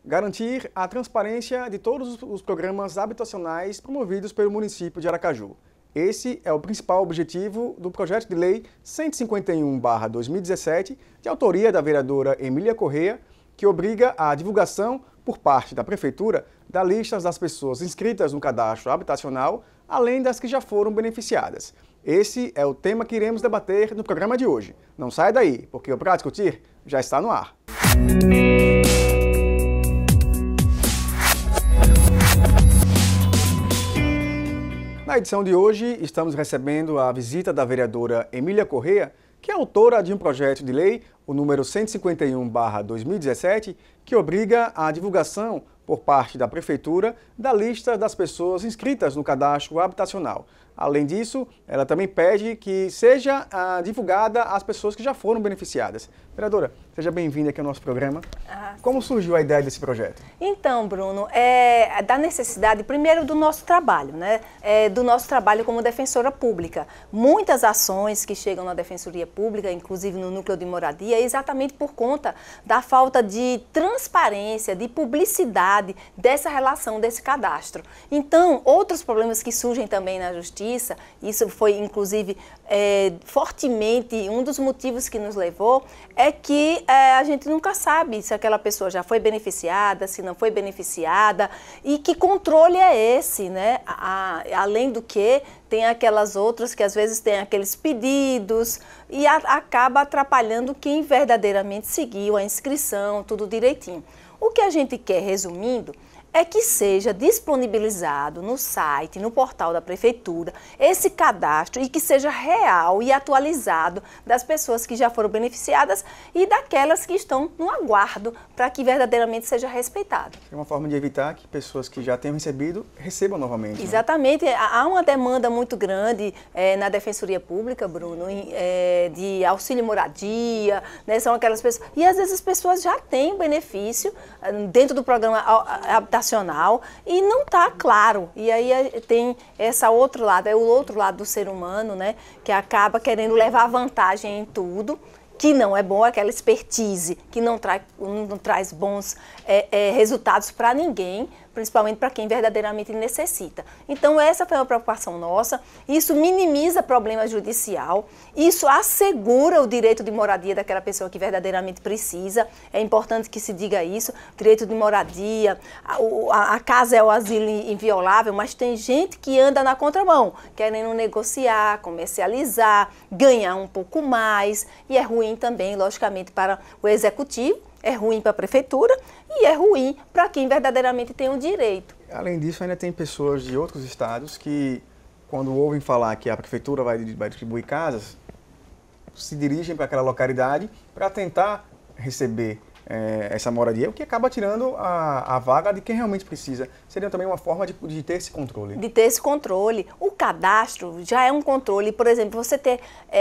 garantir a transparência de todos os programas habitacionais promovidos pelo município de Aracaju. Esse é o principal objetivo do projeto de lei 151/2017, de autoria da vereadora Emília Corrêa, que obriga a divulgação por parte da Prefeitura da lista das pessoas inscritas no cadastro habitacional, além das que já foram beneficiadas. Esse é o tema que iremos debater no programa de hoje. Não saia daí, porque o Pra Discutir já está no ar. Na edição de hoje, estamos recebendo a visita da vereadora Emília Corrêa, que é autora de um projeto de lei, o número 151/2017, que obriga a divulgação por parte da Prefeitura da lista das pessoas inscritas no cadastro habitacional. Além disso, ela também pede que seja divulgada as pessoas que já foram beneficiadas. Vereadora, seja bem-vinda aqui ao nosso programa. Como surgiu a ideia desse projeto? Então, Bruno, é da necessidade, primeiro, do nosso trabalho, né? Do nosso trabalho como defensora pública. Muitas ações que chegam na Defensoria Pública, inclusive no Núcleo de Moradia, é exatamente por conta da falta de transparência, de publicidade dessa relação, desse cadastro. Então, outros problemas que surgem também na Justiça, isso foi, inclusive, fortemente um dos motivos que nos levou, é que a gente nunca sabe se aquela pessoa já foi beneficiada, se não foi beneficiada, e que controle é esse, né? Além do que, tem aquelas outras que às vezes têm aqueles pedidos e acaba atrapalhando quem verdadeiramente seguiu a inscrição, tudo direitinho. O que a gente quer, resumindo, é que seja disponibilizado no site, no portal da Prefeitura, esse cadastro e que seja real e atualizado das pessoas que já foram beneficiadas e daquelas que estão no aguardo para que verdadeiramente seja respeitado. É uma forma de evitar que pessoas que já tenham recebido recebam novamente. Exatamente. Né? Há uma demanda muito grande na Defensoria Pública, Bruno, de auxílio moradia, né? São aquelas pessoas. E às vezes as pessoas já têm benefício dentro do programa habitacional e não está claro. E aí tem essa outro lado, é o outro lado do ser humano, né, que acaba querendo levar vantagem em tudo, que não é bom, aquela expertise que não traz bons resultados para ninguém, principalmente para quem verdadeiramente necessita. Então essa foi uma preocupação nossa, isso minimiza problema judicial, isso assegura o direito de moradia daquela pessoa que verdadeiramente precisa, é importante que se diga isso, direito de moradia, a casa é o asilo inviolável, mas tem gente que anda na contramão, querendo negociar, comercializar, ganhar um pouco mais, e é ruim também, logicamente, para o executivo, é ruim para a Prefeitura e é ruim para quem verdadeiramente tem o direito. Além disso, ainda tem pessoas de outros estados que, quando ouvem falar que a Prefeitura vai distribuir casas, se dirigem para aquela localidade para tentar receber essa moradia, o que acaba tirando a vaga de quem realmente precisa. Seria também uma forma de ter esse controle. De ter esse controle. O cadastro já é um controle. Por exemplo, você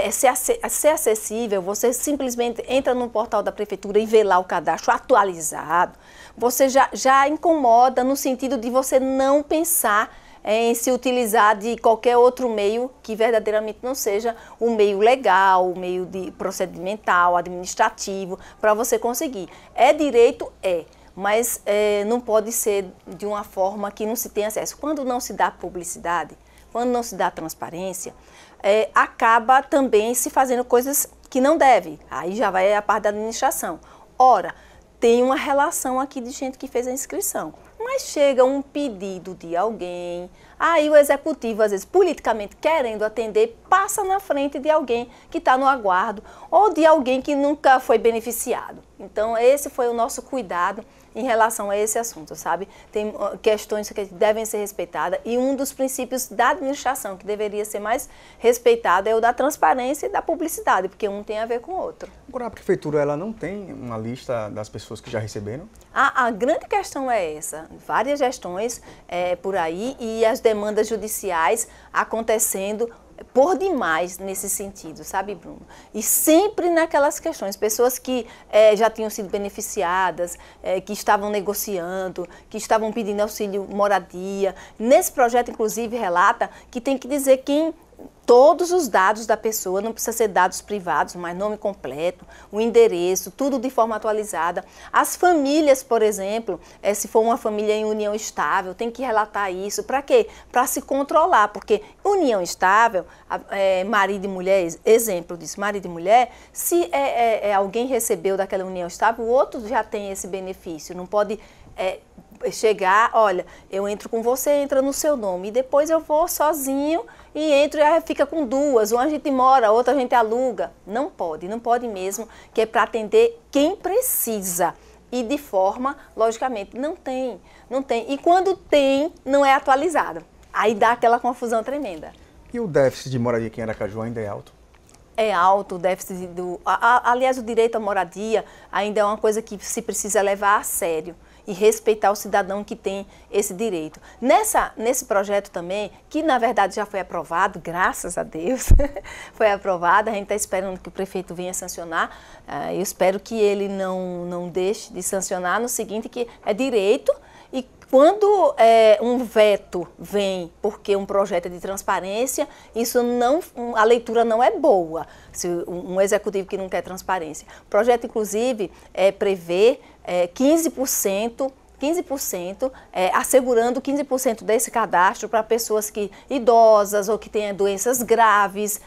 ser acessível, você simplesmente entra no portal da Prefeitura e vê lá o cadastro atualizado. Você já incomoda no sentido de você não pensar em se utilizar de qualquer outro meio que verdadeiramente não seja o meio legal, o meio procedimental, administrativo, para você conseguir. É direito? É, mas não pode ser de uma forma que não se tenha acesso. Quando não se dá publicidade, quando não se dá transparência, acaba também se fazendo coisas que não deve. Aí já vai a parte da administração. Ora, tem uma relação aqui de gente que fez a inscrição. Mas chega um pedido de alguém, aí o executivo, às vezes, politicamente querendo atender, passa na frente de alguém que está no aguardo ou de alguém que nunca foi beneficiado. Então, esse foi o nosso cuidado em relação a esse assunto, sabe? Tem questões que devem ser respeitadas e um dos princípios da administração que deveria ser mais respeitado é o da transparência e da publicidade, porque um tem a ver com o outro. Agora, a Prefeitura, ela não tem uma lista das pessoas que já receberam? A grande questão é essa, várias gestões por aí e as demandas judiciais acontecendo por demais nesse sentido, sabe, Bruno? E sempre naquelas questões, pessoas que já tinham sido beneficiadas, que estavam negociando, que estavam pedindo auxílio moradia. Nesse projeto, inclusive, relata que tem que dizer quem todos os dados da pessoa, não precisa ser dados privados, mas nome completo, o endereço, tudo de forma atualizada. As famílias, por exemplo, se for uma família em união estável, tem que relatar isso. Para quê? Para se controlar, porque união estável, marido e mulher, exemplo disso, marido e mulher, se alguém recebeu daquela união estável, o outro já tem esse benefício, não pode chegar, olha, eu entro com você, entra no seu nome, e depois eu vou sozinho e entro e fica com duas, uma a gente mora, outra a gente aluga. Não pode mesmo, que é para atender quem precisa. E de forma, logicamente, não tem. E quando tem, não é atualizado. Aí dá aquela confusão tremenda. E o déficit de moradia aqui em Aracaju ainda é alto? É alto o déficit aliás, o direito à moradia ainda é uma coisa que se precisa levar a sério e respeitar o cidadão que tem esse direito. Nesse projeto também, que na verdade já foi aprovado, graças a Deus, foi aprovado, a gente está esperando que o prefeito venha sancionar, eu espero que ele não deixe de sancionar no seguinte, que é direito, e quando um veto vem porque um projeto é de transparência, a leitura não é boa, se um executivo que não quer transparência. O projeto, inclusive, prevê 15%, assegurando 15% desse cadastro para pessoas idosas ou que tenham doenças graves,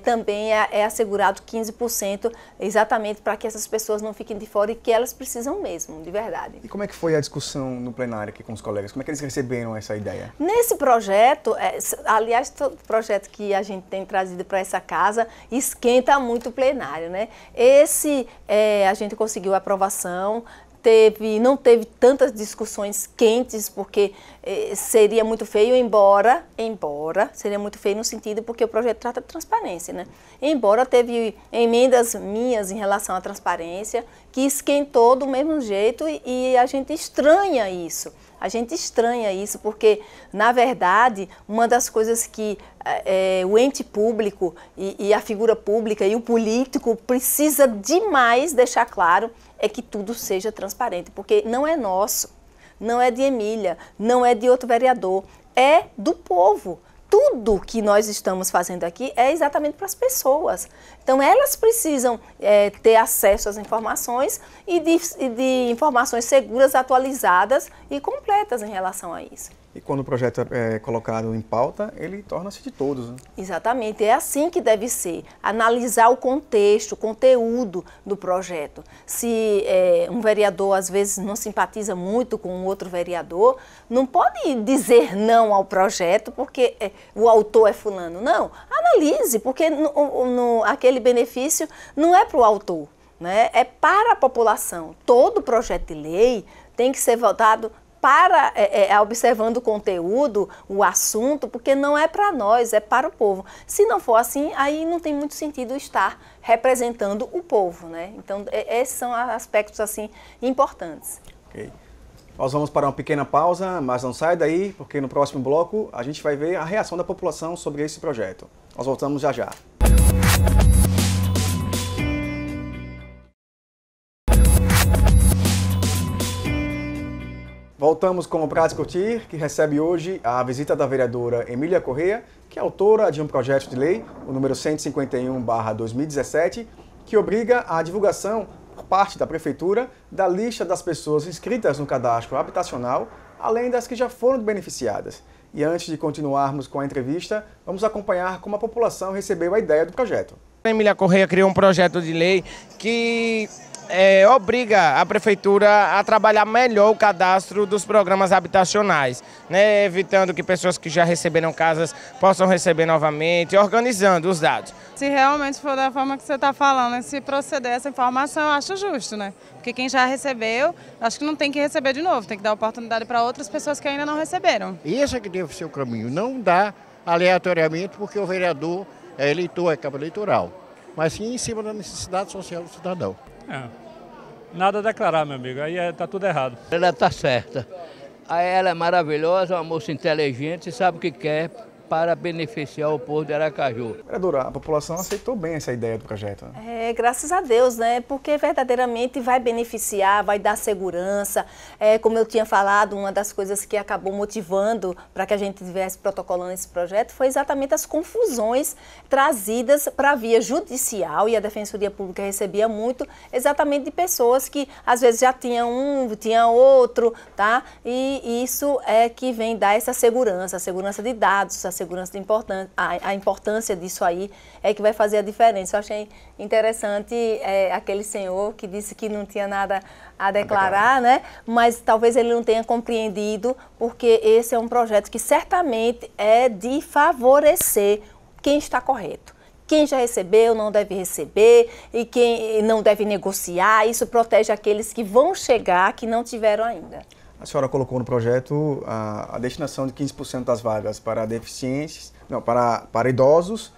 também é assegurado 15%, exatamente para que essas pessoas não fiquem de fora e que elas precisam mesmo, de verdade. E como é que foi a discussão no plenário aqui com os colegas? Como é que eles receberam essa ideia? Nesse projeto, aliás, todo projeto que a gente tem trazido para essa casa esquenta muito o plenário, né? A gente conseguiu a aprovação. Não teve tantas discussões quentes, porque seria muito feio, embora seria muito feio no sentido porque o projeto trata de transparência, né? Embora teve emendas minhas em relação à transparência, que esquentou do mesmo jeito e a gente estranha isso. A gente estranha isso porque, na verdade, uma das coisas que o ente público e a figura pública e o político precisa demais deixar claro é que tudo seja transparente, porque não é nosso, não é de Emília, não é de outro vereador, é do povo. Tudo que nós estamos fazendo aqui é exatamente para as pessoas. Então, elas precisam ter acesso às informações e de informações seguras, atualizadas e completas em relação a isso. E quando o projeto é colocado em pauta, ele torna-se de todos, né? Exatamente, é assim que deve ser. Analisar o contexto, o conteúdo do projeto. Se um vereador, às vezes, não simpatiza muito com um outro vereador, não pode dizer não ao projeto porque o autor é fulano. Não, analise, porque aquele benefício não é para o autor, né? É para a população. Todo projeto de lei tem que ser votado observando o conteúdo, o assunto, porque não é para nós, é para o povo. Se não for assim, aí não tem muito sentido estar representando o povo, né? Então, esses são aspectos assim importantes. Ok. Nós vamos para uma pequena pausa, mas não sai daí, porque no próximo bloco a gente vai ver a reação da população sobre esse projeto. Nós voltamos já já. Voltamos com o Pra Discutir, que recebe hoje a visita da vereadora Emília Correia, que é autora de um projeto de lei, o número 151/2017, que obriga a divulgação por parte da Prefeitura da lista das pessoas inscritas no cadastro habitacional, além das que já foram beneficiadas. E antes de continuarmos com a entrevista, vamos acompanhar como a população recebeu a ideia do projeto. A Emília Correia criou um projeto de lei que obriga a Prefeitura a trabalhar melhor o cadastro dos programas habitacionais, né, evitando que pessoas que já receberam casas possam receber novamente, organizando os dados. Se realmente for da forma que você está falando, se proceder essa informação, eu acho justo, né? Porque quem já recebeu, acho que não tem que receber de novo, tem que dar oportunidade para outras pessoas que ainda não receberam. Esse é que deve ser o caminho, não dá aleatoriamente porque o vereador é eleitor, é cabo eleitoral, mas sim em cima da necessidade social do cidadão. Nada a declarar, meu amigo, aí tá tudo errado. Ela está certa. Ela é maravilhosa, uma moça inteligente, sabe o que quer para beneficiar o povo de Aracaju. Vereadora, a população aceitou bem essa ideia do projeto, né? Graças a Deus, né? Porque verdadeiramente vai beneficiar, vai dar segurança. Como eu tinha falado, uma das coisas que acabou motivando para que a gente estivesse protocolando esse projeto foi exatamente as confusões trazidas para a via judicial, e a Defensoria Pública recebia muito exatamente de pessoas que às vezes já tinham um, tinha outro, tá? E isso é que vem dar essa segurança, a segurança de dados, a segurança de a importância disso aí é que vai fazer a diferença. Eu achei interessante aquele senhor que disse que não tinha nada a declarar, né? Mas talvez ele não tenha compreendido, porque esse é um projeto que certamente é de favorecer quem está correto. Quem já recebeu não deve receber, e quem não deve negociar. Isso protege aqueles que vão chegar, que não tiveram ainda. A senhora colocou no projeto a destinação de 15% das vagas para deficientes, não, para idosos,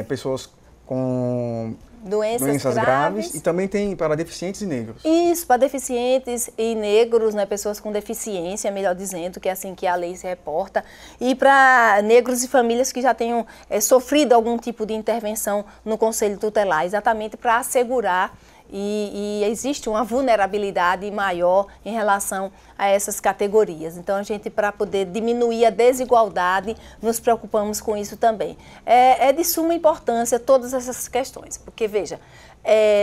pessoas com doenças graves, e também tem para deficientes e negros. Isso, para deficientes e negros, né, pessoas com deficiência, melhor dizendo, que é assim que a lei se reporta, e para negros e famílias que já tenham sofrido algum tipo de intervenção no Conselho Tutelar, exatamente para assegurar e existe uma vulnerabilidade maior em relação a essas categorias. Então, a gente, para poder diminuir a desigualdade, nos preocupamos com isso também. É de suma importância todas essas questões, porque, veja,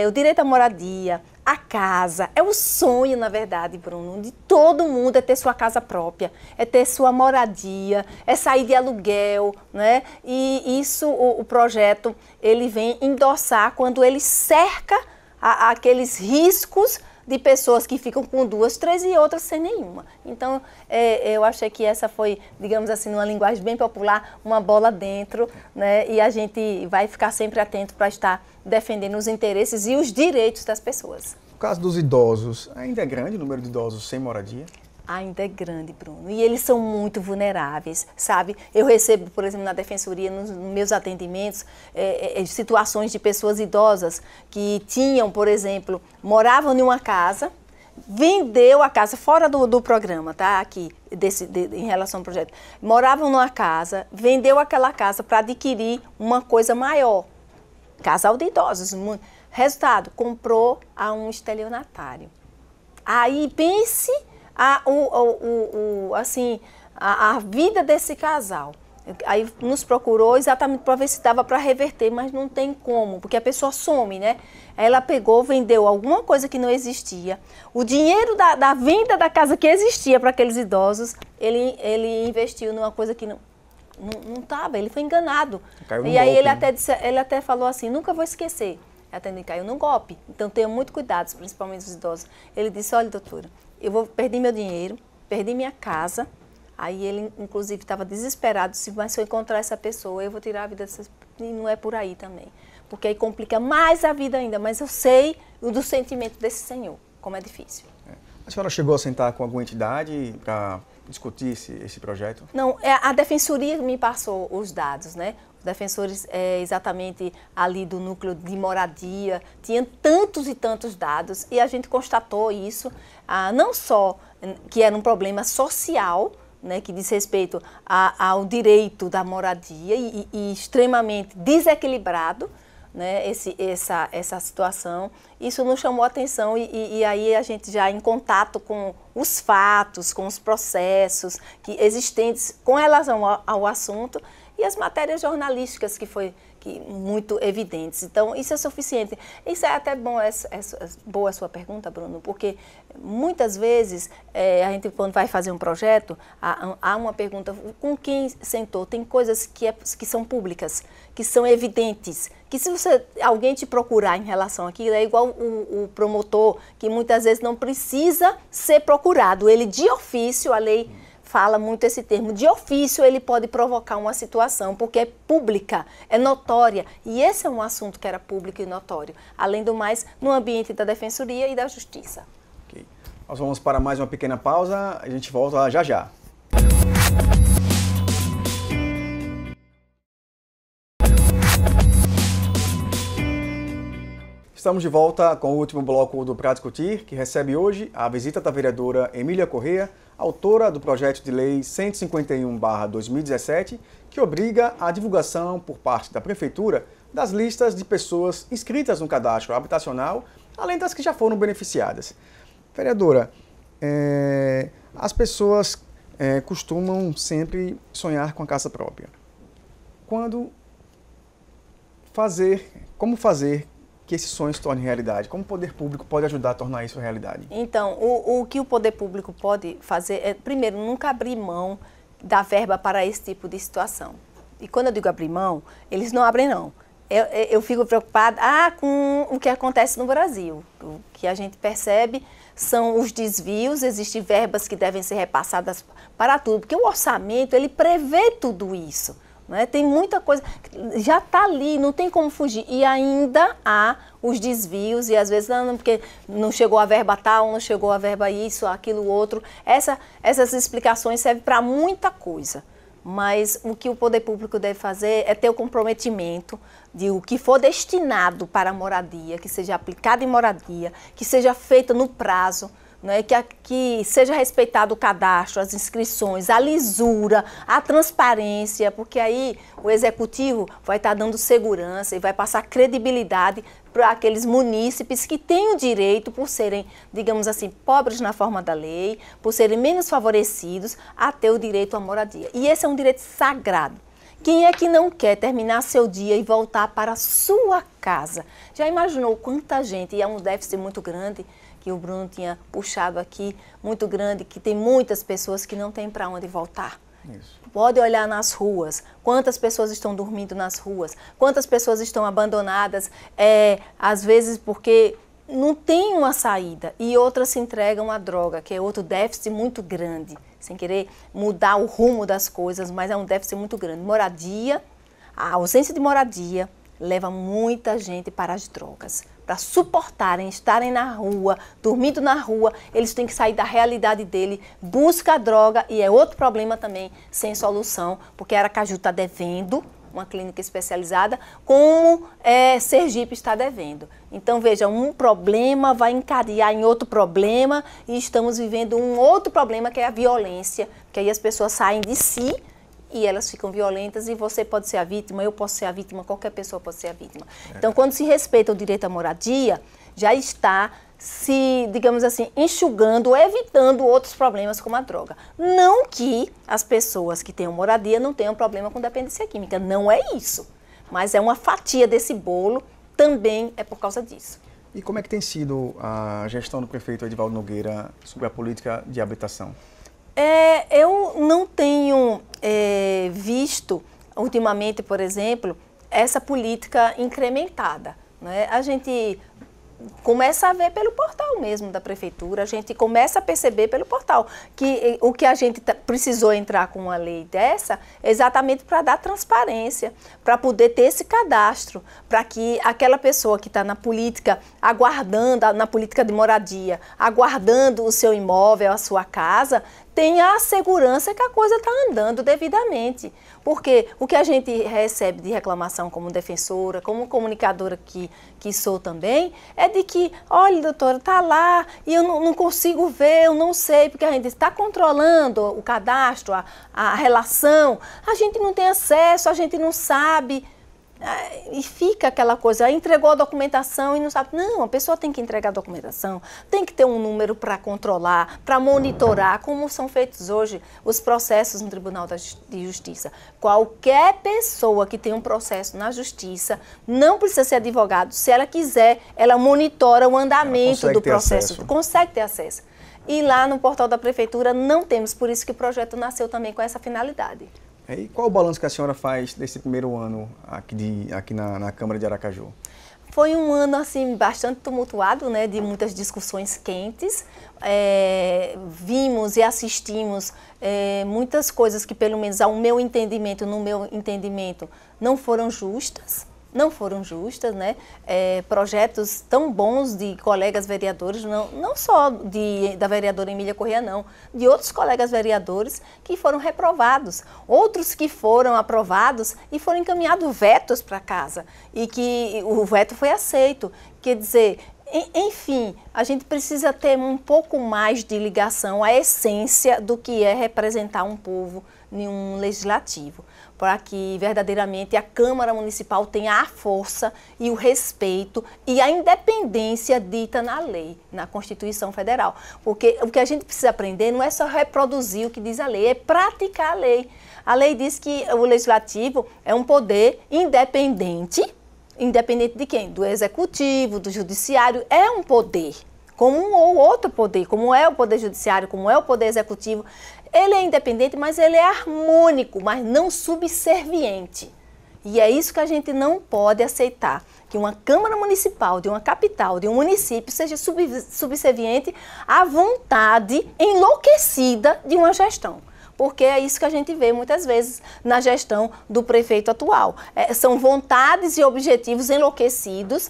o direito à moradia, a casa, é o sonho, na verdade, Bruno, de todo mundo, é ter sua casa própria, é ter sua moradia, é sair de aluguel, né? E isso, o projeto, ele vem endossar quando ele cerca aqueles riscos de pessoas que ficam com 2, 3 e outras sem nenhuma. Então, eu achei que essa foi, digamos assim, numa linguagem bem popular, uma bola dentro, né? E a gente vai ficar sempre atento para estar defendendo os interesses e os direitos das pessoas. No caso dos idosos, ainda é grande o número de idosos sem moradia? Ainda é grande, Bruno, e eles são muito vulneráveis, sabe? Eu recebo, por exemplo, na Defensoria, nos meus atendimentos, situações de pessoas idosas que tinham, por exemplo, moravam em uma casa, vendeu a casa, fora do programa, tá? Aqui, em relação ao projeto, moravam numa casa, vendeu aquela casa para adquirir uma coisa maior, casal de idosos. Resultado, comprou a um estelionatário. Aí pense a vida desse casal. Aí nos procurou exatamente para ver se dava para reverter, mas não tem como, porque a pessoa some, né? Ela pegou, vendeu alguma coisa que não existia. O dinheiro da venda da casa que existia para aqueles idosos, ele investiu numa coisa que não estava, ele foi enganado. E aí ele até falou assim, nunca vou esquecer. Até caiu num golpe. Então tenha muito cuidado, principalmente os idosos. Ele disse, olha, doutora, perdi meu dinheiro, perdi minha casa. Aí ele, inclusive, estava desesperado, mas se eu encontrar essa pessoa, eu vou tirar a vida dessa... E não é por aí também. Porque aí complica mais a vida ainda. Mas eu sei do sentimento desse senhor, como é difícil. A senhora chegou a sentar com alguma entidade para discutir esse projeto? Não, a Defensoria me passou os dados, né? Os defensores, exatamente ali do núcleo de moradia, tinham tantos e tantos dados, e a gente constatou isso, não só que era um problema social, né, que diz respeito ao direito da moradia e extremamente desequilibrado, né, essa situação. Isso nos chamou a atenção e aí a gente já em contato com os fatos, com os processos existentes com relação ao assunto e as matérias jornalísticas que muito evidentes. Então, isso é suficiente. Isso é até bom, boa a sua pergunta, Bruno, porque muitas vezes a gente, quando vai fazer um projeto, há uma pergunta, com quem sentou? Tem coisas que são públicas, que são evidentes, que se alguém te procurar em relação àquilo, é igual o promotor, que muitas vezes não precisa ser procurado. Ele, de ofício, a lei fala muito esse termo, de ofício ele pode provocar uma situação, porque é pública, é notória, e esse é um assunto que era público e notório, além do mais, no ambiente da Defensoria e da Justiça. Okay. Nós vamos para mais uma pequena pausa, a gente volta já já. Estamos de volta com o último bloco do Pra Discutir, que recebe hoje a visita da vereadora Emília Correia, autora do projeto de lei 151/2017, que obriga a divulgação por parte da Prefeitura das listas de pessoas inscritas no cadastro habitacional, além das que já foram beneficiadas. Vereadora, as pessoas costumam sempre sonhar com a casa própria. Como fazer que esse sonho se torne realidade? Como o poder público pode ajudar a tornar isso realidade? Então, o que o poder público pode fazer é, primeiro, nunca abrir mão da verba para esse tipo de situação. E quando eu digo abrir mão, eles não abrem, não. Eu fico preocupada com o que acontece no Brasil. O que a gente percebe são os desvios, existem verbas que devem ser repassadas para tudo, porque o orçamento, ele prevê tudo isso. Né? Tem muita coisa, já está ali, não tem como fugir. E ainda há os desvios, e às vezes não, porque não chegou a verba tal, não chegou a verba isso, aquilo, outro. Essas explicações servem para muita coisa. Mas o que o poder público deve fazer é ter o comprometimento de o que for destinado para a moradia, que seja aplicado em moradia, que seja feito no prazo, né, que seja respeitado o cadastro, as inscrições, a lisura, a transparência, porque aí o executivo vai estar dando segurança e vai passar credibilidade para aqueles munícipes que têm o direito, por serem, digamos assim, pobres na forma da lei, por serem menos favorecidos, a ter o direito à moradia. E esse é um direito sagrado. Quem é que não quer terminar seu dia e voltar para a sua casa? Já imaginou quanta gente, e é um déficit muito grande, que o Bruno tinha puxado aqui, muito grande, que tem muitas pessoas que não têm para onde voltar. Isso. Pode olhar nas ruas, quantas pessoas estão dormindo nas ruas, quantas pessoas estão abandonadas, às vezes porque não tem uma saída, e outras se entregam à droga, que é outro déficit muito grande, sem querer mudar o rumo das coisas, mas é um déficit muito grande. Moradia, a ausência de moradia leva muita gente para as drogas. Para suportarem, estarem na rua, dormindo na rua, eles têm que sair da realidade dele, busca a droga, e é outro problema também, sem solução, porque Aracaju está devendo uma clínica especializada, como Sergipe está devendo. Então, veja, um problema vai encadear em outro problema, e estamos vivendo um outro problema, que é a violência, que aí as pessoas saem de si, e elas ficam violentas, e você pode ser a vítima, eu posso ser a vítima, qualquer pessoa pode ser a vítima. Então, quando se respeita o direito à moradia, já está se, digamos assim, enxugando, evitando outros problemas como a droga. Não que as pessoas que tenham moradia não tenham problema com dependência química, não é isso. Mas é uma fatia desse bolo, também é por causa disso. E como é que tem sido a gestão do prefeito Edivaldo Nogueira sobre a política de habitação? Eu não tenho visto, ultimamente, por exemplo, essa política incrementada, né? A gente começa a ver pelo portal mesmo da prefeitura, a gente começa a perceber pelo portal que o que a gente precisou entrar com uma lei dessa é exatamente para dar transparência, para poder ter esse cadastro, para que aquela pessoa que está na política, aguardando, na política de moradia, aguardando o seu imóvel, a sua casa, tenha a segurança que a coisa está andando devidamente. Porque o que a gente recebe de reclamação como defensora, como comunicadora que sou também, é de que, olha, doutora, está lá e eu não consigo ver, eu não sei, porque a gente está controlando o cadastro, a relação, a gente não tem acesso, a gente não sabe. E fica aquela coisa, entregou a documentação e não sabe. Não, a pessoa tem que entregar a documentação, tem que ter um número para controlar, para monitorar, como são feitos hoje os processos no Tribunal de Justiça. Qualquer pessoa que tem um processo na Justiça, não precisa ser advogado, se ela quiser, ela monitora o andamento do processo, consegue ter acesso. E lá no portal da Prefeitura não temos, por isso que o projeto nasceu também com essa finalidade. E qual o balanço que a senhora faz desse primeiro ano aqui na Câmara de Aracaju? Foi um ano assim, bastante tumultuado, né, de muitas discussões quentes. Vimos e assistimos muitas coisas que, pelo menos no meu entendimento, não foram justas. não foram justas, né? Projetos tão bons de colegas vereadores, não só da vereadora Emília Corrêa, não, de outros colegas vereadores que foram reprovados, outros que foram aprovados e foram encaminhados vetos para casa e que o veto foi aceito. Quer dizer, enfim, a gente precisa ter um pouco mais de ligação à essência do que é representar um povo em um legislativo, para que verdadeiramente a Câmara Municipal tenha a força e o respeito e a independência dita na lei, na Constituição Federal. Porque o que a gente precisa aprender não é só reproduzir o que diz a lei, é praticar a lei. A lei diz que o Legislativo é um poder independente. Independente de quem? Do Executivo, do Judiciário, é um poder, como um ou outro poder, como é o Poder Judiciário, como é o Poder Executivo. Ele é independente, mas ele é harmônico, mas não subserviente. E é isso que a gente não pode aceitar, que uma Câmara Municipal, de uma capital, de um município, seja subserviente à vontade enlouquecida de uma gestão. Porque é isso que a gente vê muitas vezes na gestão do prefeito atual. São vontades e objetivos enlouquecidos,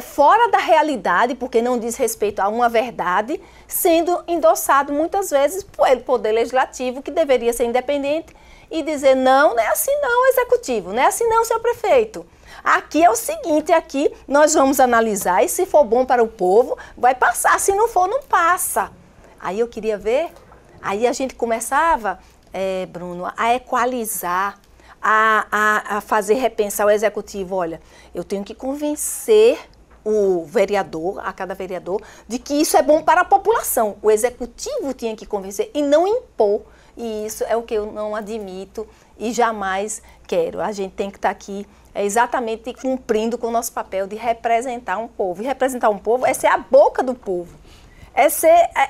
fora da realidade, porque não diz respeito a uma verdade, sendo endossado muitas vezes pelo Poder Legislativo, que deveria ser independente, e dizer, não é assim não, Executivo, não é assim não, senhor prefeito. Aqui é o seguinte, aqui nós vamos analisar e se for bom para o povo, vai passar, se não for, não passa. Aí eu queria ver... Aí a gente começava, Bruno, a equalizar, a fazer repensar o Executivo. Olha, eu tenho que convencer o vereador, a cada vereador, de que isso é bom para a população. O Executivo tinha que convencer e não impor. E isso é o que eu não admito e jamais quero. A gente tem que estar aqui exatamente cumprindo com o nosso papel de representar um povo. E representar um povo é ser a boca do povo. É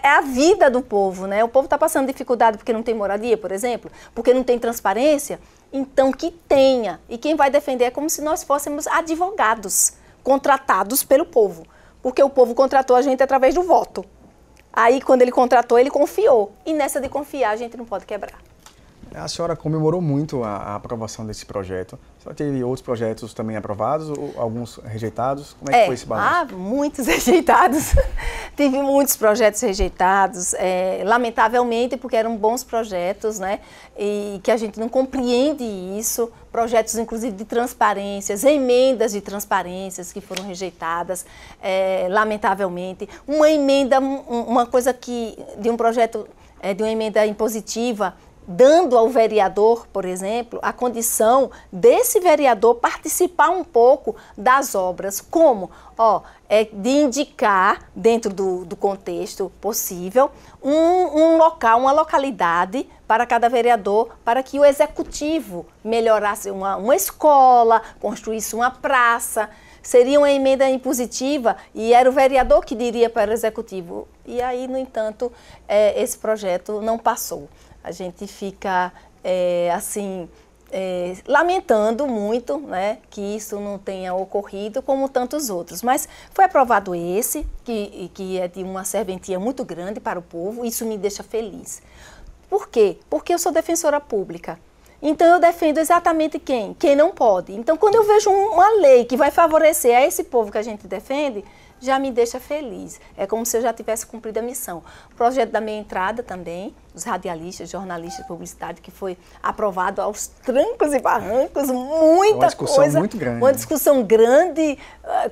a vida do povo, né? O povo está passando dificuldade porque não tem moradia, por exemplo, porque não tem transparência. Então, que tenha. E quem vai defender é como se nós fôssemos advogados contratados pelo povo. Porque o povo contratou a gente através do voto. Aí, quando ele contratou, ele confiou. E nessa de confiar, a gente não pode quebrar. A senhora comemorou muito a aprovação desse projeto. A senhora teve outros projetos também aprovados, ou alguns rejeitados? Como é que foi esse balanço? Muitos rejeitados. Tive muitos projetos rejeitados, lamentavelmente, porque eram bons projetos, né? E que a gente não compreende isso. Projetos, inclusive, de transparências, emendas de transparências que foram rejeitadas, lamentavelmente. Uma emenda, uma coisa de um projeto, de uma emenda impositiva, dando ao vereador, por exemplo, a condição desse vereador participar um pouco das obras. Como? De indicar, dentro do contexto possível, um local, uma localidade para cada vereador, para que o Executivo melhorasse uma escola, construísse uma praça. Seria uma emenda impositiva e era o vereador que diria para o Executivo. E aí, no entanto, esse projeto não passou. A gente fica, lamentando muito, né, que isso não tenha ocorrido, como tantos outros. Mas foi aprovado esse, que é de uma serventia muito grande para o povo, isso me deixa feliz. Por quê? Porque eu sou defensora pública. Então, eu defendo exatamente quem? Quem não pode. Então, quando eu vejo uma lei que vai favorecer a esse povo que a gente defende, já me deixa feliz. É como se eu já tivesse cumprido a missão. O projeto da meia entrada também, os radialistas, jornalistas, publicidade, que foi aprovado aos trancos e barrancos, muita uma discussão coisa. Muito grande. Uma discussão grande,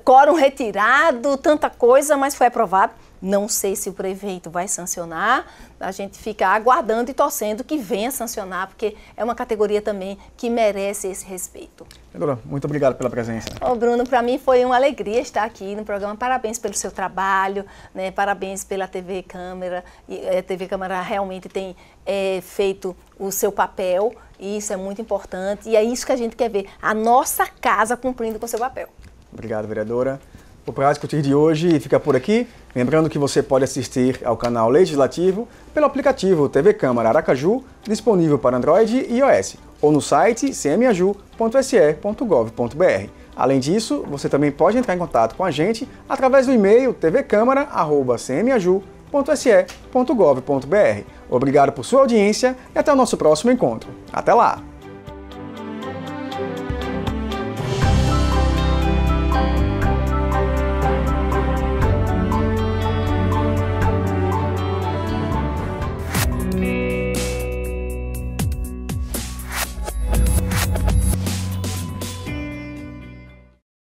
quórum retirado, tanta coisa, mas foi aprovado. Não sei se o prefeito vai sancionar, a gente fica aguardando e torcendo que venha sancionar, porque é uma categoria também que merece esse respeito. Vereadora, muito obrigado pela presença. Bruno, para mim foi uma alegria estar aqui no programa. Parabéns pelo seu trabalho, né? Parabéns pela TV Câmara. A TV Câmara realmente tem feito o seu papel e isso é muito importante. E é isso que a gente quer ver, a nossa casa cumprindo com o seu papel. Obrigado, vereadora. O Pra Discutir de hoje fica por aqui. Lembrando que você pode assistir ao canal Legislativo pelo aplicativo TV Câmara Aracaju, disponível para Android e iOS, ou no site cmaju.se.gov.br. Além disso, você também pode entrar em contato com a gente através do e-mail tvcamara@cmaju.se.gov.br. Obrigado por sua audiência e até o nosso próximo encontro. Até lá!